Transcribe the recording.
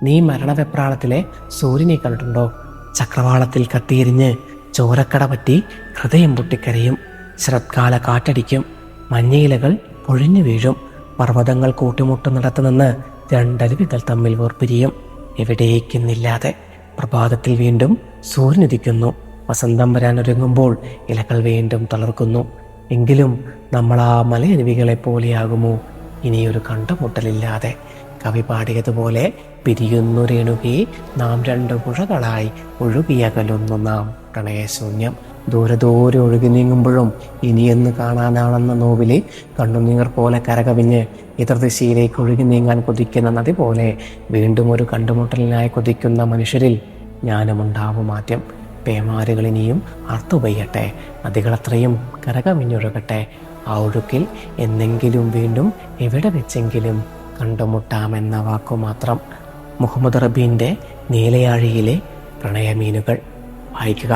നീ മരണവെപ്രാളത്തിലെ സൂര്യനെ കണ്ടിട്ടുണ്ടോ? ചക്രവാളത്തിൽ കത്തിയെരിഞ്ഞ് ചോരക്കട പറ്റി ഹൃദയം പൊട്ടിക്കരയും. ശരത്കാല കാറ്റടിക്കും, മഞ്ഞയിലകൾ പൊഴിഞ്ഞു വീഴും, പർവ്വതങ്ങൾ കൂട്ടിമുട്ടുന്നിടത്ത് നിന്ന് രണ്ടരുവികൾ തമ്മിൽ വേർപിരിയും. എവിടേക്കെന്നില്ലാതെ പ്രഭാതത്തിൽ വീണ്ടും സൂര്യനുദിക്കുന്നു. വസന്തം വരാനൊരുങ്ങുമ്പോൾ ഇലകൾ വീണ്ടും തളർക്കുന്നു. എങ്കിലും നമ്മൾ ആ മലയരുവികളെ പോലെയാകുമോ ഇനിയൊരു കണ്ടുമുട്ടലില്ലാതെ? കവി പാടിയതുപോലെ പിരിയുന്നു രേണുകേ നാം രണ്ടു പുഴകളായി ഒഴുകിയകലുന്നു നാം പ്രണയശൂന്യം. ദൂരെ ദൂരെ ഒഴുകി നീങ്ങുമ്പോഴും ഇനിയെന്ന് കാണാനാണെന്ന നോവിലെ കണ്ണുനീർ പോലെ കരകവിഞ്ഞ് എതിർദിശയിലേക്ക് ഒഴുകി നീങ്ങാൻ കൊതിക്കുന്ന നദി പോലെ വീണ്ടും ഒരു കണ്ടുമുട്ടലിനായി കൊതിക്കുന്ന മനുഷ്യരിൽ ഞാനുമുണ്ടാവും മാറ്റം. പേമാരുകൾ ഇനിയും ആർത്തുപെയ്യട്ടെ, നദികളത്രയും കരകവിഞ്ഞൊഴുകട്ടെ. ആ ഒഴുക്കിൽ എന്നെങ്കിലും വീണ്ടും എവിടെ വെച്ചെങ്കിലും കണ്ടുമുട്ടാമെന്ന വാക്കുമാത്രം. മുഹമ്മദ് റബീൻ്റെ നീലയാഴിയിലെ പ്രണയമീനുകൾ വായിക്കുക.